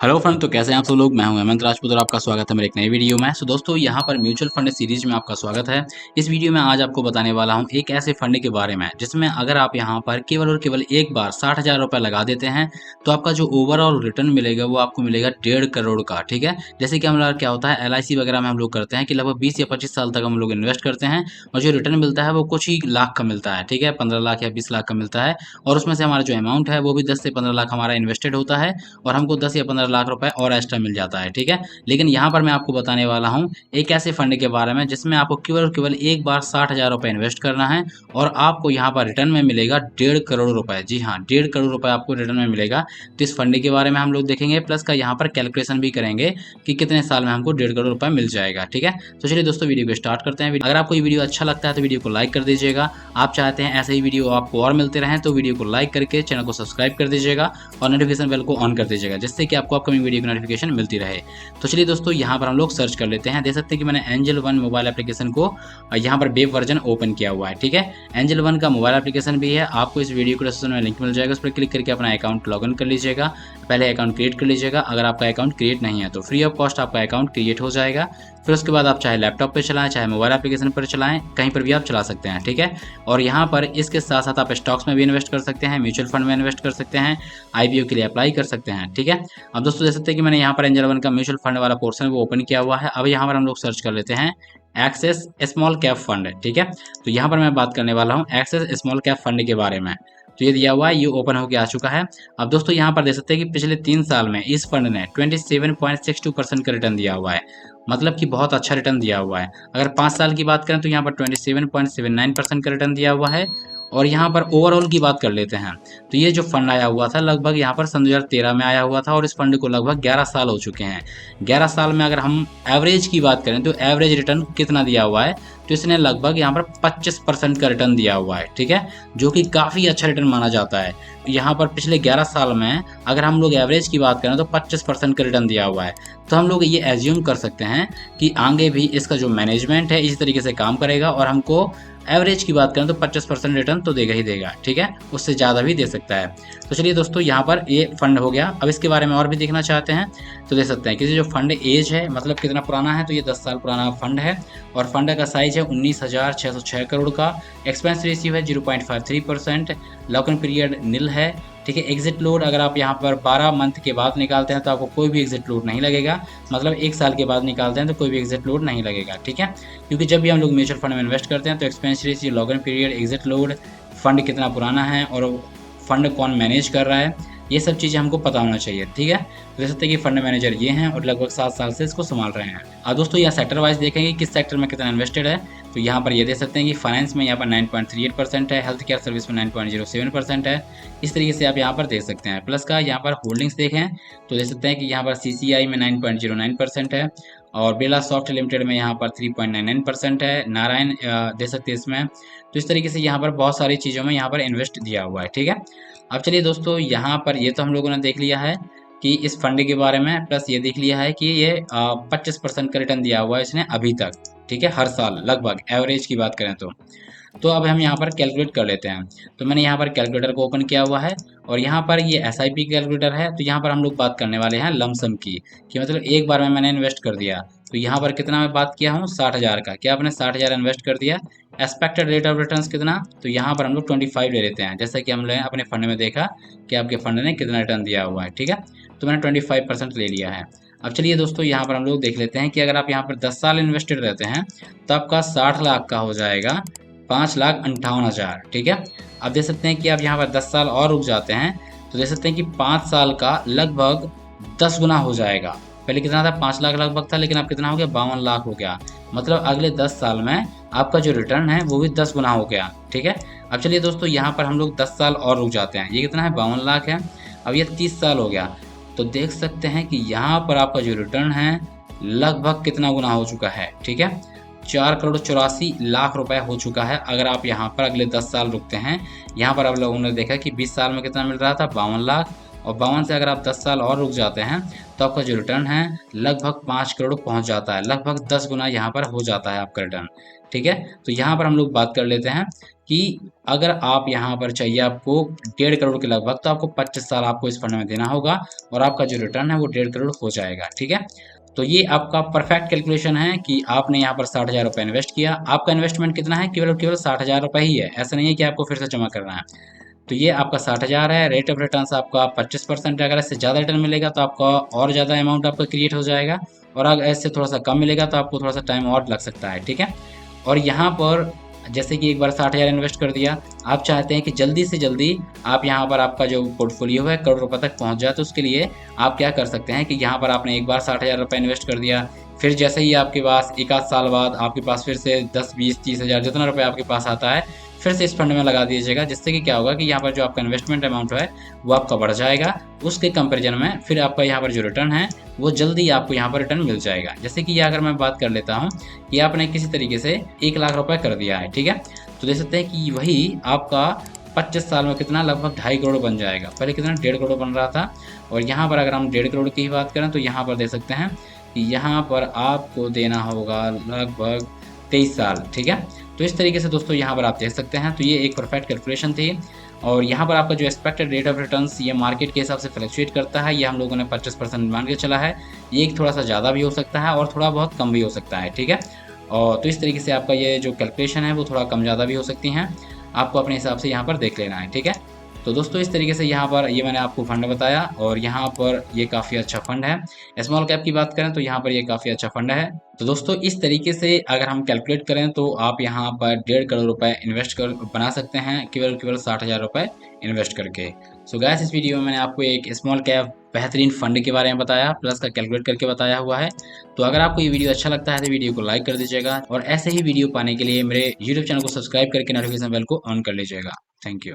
Hello friend, तो कैसे हैं आप सब लोग। मैं हूं हेमंत राजपूत और आपका स्वागत है मेरे एक नई वीडियो में। दोस्तों, यहां पर म्यूचुअल फंड सीरीज में आपका स्वागत है। इस वीडियो में आज आपको बताने वाला हूं एक ऐसे फंड के बारे में जिसमें अगर आप यहां पर केवल और केवल एक बार 60,000 रुपये लगा देते हैं तो आपका जो ओवरऑल रिटर्न मिलेगा वो आपको मिलेगा 1.5 करोड़ का। ठीक है, जैसे कि हमारा क्या होता है LIC वगैरह में हम लोग करते हैं कि लगभग 20 या 25 साल तक हम लोग इन्वेस्ट करते हैं और जो रिटर्न मिलता है वो कुछ ही लाख का मिलता है। ठीक है, 15 लाख या 20 लाख का मिलता है और उसमें से हमारा जो अमाउंट है वो भी 10 से 15 लाख हमारा इन्वेस्टेड होता है और हमको 10 या 15 लाख रुपए और एक्स्ट्रा मिल जाता है। ठीक है, लेकिन यहाँ पर मैं आपको बताने वाला हूँ एक ऐसे फंड के बारे में जिसमें आपको केवल और केवल एक बार 60,000 रुपये इन्वेस्ट करना है और आपको यहाँ पर रिटर्न में मिलेगा 1.5 करोड़ रुपए। जी हाँ, 1.5 करोड़ रुपए आपको रिटर्न में मिलेगा। तो इस फंड के बारे में हम लोग देखेंगे, प्लस का यहाँ पर कैलकुलेशन भी करेंगे कि कितने साल में हमको 1.5 करोड़ रुपए मिल जाएगा। ठीक है, तो चलिए दोस्तों वीडियो को स्टार्ट करते हैं। अगर आपको ये वीडियो अच्छा लगता है तो वीडियो को लाइक कर दीजिएगा। आप चाहते हैं ऐसे ही वीडियो आपको और मिलते रहें तो वीडियो को लाइक करके चैनल को सब्सक्राइब कर दीजिएगा और नोटिफिकेशन बेल को ऑन कर दीजिएगा, जिससे कि आपको अपकमिंग वीडियो की नोटिफिकेशन मिलती रहे। तो चलिए दोस्तों, यहाँ पर हम लोग सर्च कर लेते हैं। देख सकते हैं कि मैंने एंजल वन मोबाइल एप्लीकेशन को यहाँ पर वेब वर्जन ओपन किया हुआ है। ठीक है, एंजल वन का मोबाइल एप्लीकेशन भी है। आपको इस वीडियो को डिस्क्रिप्शन में लिंक मिल जाएगा, उस पर क्लिक करके अपना अकाउंट लॉगिन कर लीजिएगा। पहले अकाउंट क्रिएट कर लीजिएगा। अगर आपका अकाउंट क्रिएट नहीं है तो फ्री ऑफ कॉस्ट आपका अकाउंट क्रिएट हो जाएगा। फिर उसके बाद आप चाहे लैपटॉप पर चलाएं, चाहे मोबाइल एप्लीकेशन पर चलाएं, कहीं पर भी आप चला सकते हैं। ठीक है, और यहाँ पर इसके साथ साथ आप स्टॉक्स में भी इन्वेस्ट कर सकते हैं, म्यूचुअल फंड में इन्वेस्ट कर सकते हैं, IPO के लिए अप्लाई कर सकते हैं। ठीक है, अब दोस्तों देख सकते हैं कि मैंने यहाँ पर एंजल वन का म्यूचुअल फंड वाला पोर्शन वो ओपन किया हुआ है। अब यहाँ पर हम लोग सर्च कर लेते हैं एक्सेस स्मॉल कैप फंड। ठीक है, तो यहाँ पर मैं बात करने वाला हूँ एक्सेस स्मॉल कैप फंड के बारे में। तो ये दिया हुआ है, ये ओपन होकर आ चुका है। अब दोस्तों यहाँ पर देख सकते हैं कि पिछले 3 साल में इस फंड ने 27.62% का रिटर्न दिया हुआ है, मतलब कि बहुत अच्छा रिटर्न दिया हुआ है। अगर 5 साल की बात करें तो यहाँ पर 27.79% का रिटर्न दिया हुआ है। और यहाँ पर ओवरऑल की बात कर लेते हैं तो ये जो फंड आया हुआ था लगभग यहाँ पर सन 2013 में आया हुआ था और इस फंड को लगभग 11 साल हो चुके हैं। 11 साल में अगर हम एवरेज की बात करें तो एवरेज रिटर्न कितना दिया हुआ है, तो इसने लगभग यहाँ पर 25% का रिटर्न दिया हुआ है। ठीक है, जो कि काफ़ी अच्छा रिटर्न माना जाता है। यहाँ पर पिछले 11 साल में अगर हम लोग एवरेज की बात करें तो 25% का रिटर्न दिया हुआ है। तो हम लोग ये एज्यूम कर सकते हैं कि आगे भी इसका जो मैनेजमेंट है इसी तरीके से काम करेगा और हमको एवरेज की बात करें तो 25% रिटर्न तो देगा ही देगा। ठीक है, उससे ज़्यादा भी दे सकता है। तो चलिए दोस्तों, यहाँ पर ये फंड हो गया। अब इसके बारे में और भी देखना चाहते हैं तो देख सकते हैं किसी जो फंड एज है, मतलब कितना पुराना है, तो ये 10 साल पुराना फंड है और फंड का साइज है 19,606 करोड़ का। एक्सपेंस रेशियो है 0.53%। लॉक इन पीरियड निल है। ठीक है, एग्जिट लोड अगर आप यहाँ पर 12 मंथ के बाद निकालते हैं तो आपको कोई भी एग्जिट लोड नहीं लगेगा, मतलब 1 साल के बाद निकालते हैं तो कोई भी एग्जिट लोड नहीं लगेगा। ठीक है, क्योंकि जब भी हम लोग म्यूचुअल फंड में इन्वेस्ट करते हैं तो expense ratio, log in period, exit load, fund कितना पुराना है और फंड कौन मैनेज कर रहा है, ये सब चीज़ें हमको पता होना चाहिए। ठीक है, तो देख सकते हैं कि फंड मैनेजर ये हैं और लगभग 7 साल से इसको संभाल रहे हैं। अब दोस्तों यहाँ सेक्टर वाइज देखेंगे किस सेक्टर में कितना इन्वेस्टेड है। तो यहाँ पर ये देख सकते हैं कि फाइनेंस में यहाँ पर 9.38% है, हेल्थ केयर सर्विस में 9.07% है। इस तरीके से आप यहाँ पर देख सकते हैं। प्लस का यहाँ पर होल्डिंग्स देखें तो देख सकते हैं कि यहाँ पर CCI में 9.09% है और बिरला सॉफ्ट लिमिटेड में यहाँ पर 3.99% है। नारायण दे सकते हैं इसमें। तो इस तरीके से यहाँ पर बहुत सारी चीज़ों में यहाँ पर इन्वेस्ट दिया हुआ है। ठीक है, अब चलिए दोस्तों, यहाँ पर ये तो हम लोगों ने देख लिया है कि इस फंड के बारे में, प्लस ये देख लिया है कि ये 25% का रिटर्न दिया हुआ है इसने अभी तक। ठीक है, हर साल लगभग एवरेज की बात करें तो अब हम यहाँ पर कैलकुलेट कर लेते हैं। तो मैंने यहाँ पर कैलकुलेटर को ओपन किया हुआ है और यहाँ पर ये SIP कैलकुलेटर है। तो यहाँ पर हम लोग बात करने वाले हैं लमसम की, कि मतलब एक बार में मैंने इन्वेस्ट कर दिया। तो यहाँ पर कितना मैं बात किया हूँ, 60,000 का। क्या आपने 60,000 इन्वेस्ट कर दिया। एक्सपेक्टेड रेट ऑफ रिटर्न कितना, तो यहाँ पर हम लोग 25 ले लेते हैं, जैसा कि हमने अपने फंड में देखा कि आपके फंड ने कितना रिटर्न दिया हुआ है। ठीक है, तो मैंने 25% ले लिया है। अब चलिए दोस्तों, यहाँ पर हम लोग देख लेते हैं कि अगर आप यहाँ पर 10 साल इन्वेस्टेड रहते हैं तो आपका 60 लाख का हो जाएगा 5,58,000। ठीक है, अब देख सकते हैं कि आप यहाँ पर 10 साल और रुक जाते हैं तो देख सकते हैं कि 5 साल का लगभग 10 गुना हो जाएगा। पहले कितना था, 5 लाख लगभग था, लेकिन अब कितना हो गया, 52 लाख हो गया। मतलब अगले 10 साल में आपका जो रिटर्न है वो भी 10 गुना हो गया। ठीक है, अब चलिए दोस्तों, यहाँ पर हम लोग 10 साल और रुक जाते हैं। ये कितना है, 52 लाख है। अब ये 30 साल हो गया तो देख सकते हैं कि यहाँ पर आपका जो रिटर्न है लगभग कितना गुना हो चुका है। ठीक है, 4,84,00,000 रुपए हो चुका है अगर आप यहाँ पर अगले 10 साल रुकते हैं। यहाँ पर आप लोगों ने देखा कि 20 साल में कितना मिल रहा था, 52 लाख, और 52 से अगर आप 10 साल और रुक जाते हैं तो आपका जो रिटर्न है लगभग 5 करोड़ पहुंच जाता है, लगभग 10 गुना यहाँ पर हो जाता है आपका रिटर्न। ठीक है, तो यहाँ पर हम लोग बात कर लेते हैं कि अगर आप यहाँ पर चाहिए आपको 1.5 करोड़ के लगभग, तो आपको 25 साल आपको इस फंड में देना होगा और आपका जो रिटर्न है वो 1.5 करोड़ हो जाएगा। ठीक है, तो ये आपका परफेक्ट कैलकुलेशन है कि आपने यहाँ पर 60,000 रुपये इन्वेस्ट किया। आपका इन्वेस्टमेंट कितना है? केवल और केवल 60,000 रुपये ही है, ऐसा नहीं है कि आपको फिर से जमा करना है। तो ये आपका 60,000 है। रेट ऑफ रिटर्न आपका 25% है। अगर इससे ज़्यादा रिटर्न मिलेगा तो आपका और ज़्यादा अमाउंट आपका क्रिएट हो जाएगा, और अगर इससे थोड़ा सा कम मिलेगा तो आपको थोड़ा सा टाइम और लग सकता है। ठीक है, और यहाँ पर जैसे कि एक बार 60,000 इन्वेस्ट कर दिया, आप चाहते हैं कि जल्दी से जल्दी आप यहाँ पर आपका जो पोर्टफोलियो है करोड़ रुपये तक पहुँच जाए, तो उसके लिए आप क्या कर सकते हैं कि यहाँ पर आपने एक बार 60,000 रुपये इन्वेस्ट कर दिया, फिर जैसे ही आपके पास एक आध साल बाद आपके पास फिर से 10, 20, 30,000 जितना रुपये आपके पास आता है फिर से इस फंड में लगा दीजिएगा, जिससे कि क्या होगा कि यहाँ पर जो आपका इन्वेस्टमेंट अमाउंट है वो आपका बढ़ जाएगा। उसके कंपैरिजन में फिर आपका यहाँ पर जो रिटर्न है वो जल्दी आपको यहाँ पर रिटर्न मिल जाएगा। जैसे कि ये अगर मैं बात कर लेता हूँ कि आपने किसी तरीके से 1 लाख रुपए कर दिया है, ठीक है, तो देख सकते हैं कि वही आपका 25 साल में कितना लगभग 2.5 करोड़ बन जाएगा। पहले कितना 1.5 करोड़ बन रहा था, और यहाँ पर अगर हम 1.5 करोड़ की ही बात करें तो यहाँ पर देख सकते हैं कि यहाँ पर आपको देना होगा लगभग 23 साल। ठीक है, तो इस तरीके से दोस्तों यहाँ पर आप देख सकते हैं। तो ये एक परफेक्ट कैलकुलेशन थी, और यहाँ पर आपका जो एक्सपेक्टेड रेट ऑफ रिटर्न्स ये मार्केट के हिसाब से फ्लक्चुएट करता है। ये हम लोगों ने 25% मान के चला है, ये एक थोड़ा सा ज़्यादा भी हो सकता है और थोड़ा बहुत कम भी हो सकता है। ठीक है, और तो इस तरीके से आपका ये जो कैलकुलेशन है वो थोड़ा कम ज़्यादा भी हो सकती हैं, आपको अपने हिसाब से यहाँ पर देख लेना है। ठीक है, तो दोस्तों इस तरीके से यहाँ पर ये मैंने आपको फंड बताया, और यहाँ पर ये काफ़ी अच्छा फंड है। स्मॉल कैप की बात करें तो यहाँ पर ये काफ़ी अच्छा फंड है। तो दोस्तों इस तरीके से अगर हम कैलकुलेट करें तो आप यहाँ पर 1.5 करोड़ रुपए इन्वेस्ट कर बना सकते हैं, केवल केवल 60,000 रुपये इन्वेस्ट करके। सो गैस, इस वीडियो में मैंने आपको एक स्मॉल कैप बेहतरीन फंड के बारे में बताया, प्लस का कैलकुलेट करके बताया हुआ है। तो अगर आपको ये वीडियो अच्छा लगता है तो वीडियो को लाइक कर दीजिएगा, और ऐसे ही वीडियो पाने के लिए मेरे यूट्यूब चैनल को सब्सक्राइब करके नोटिफिकेशन बेल को ऑन कर लीजिएगा। Thank you.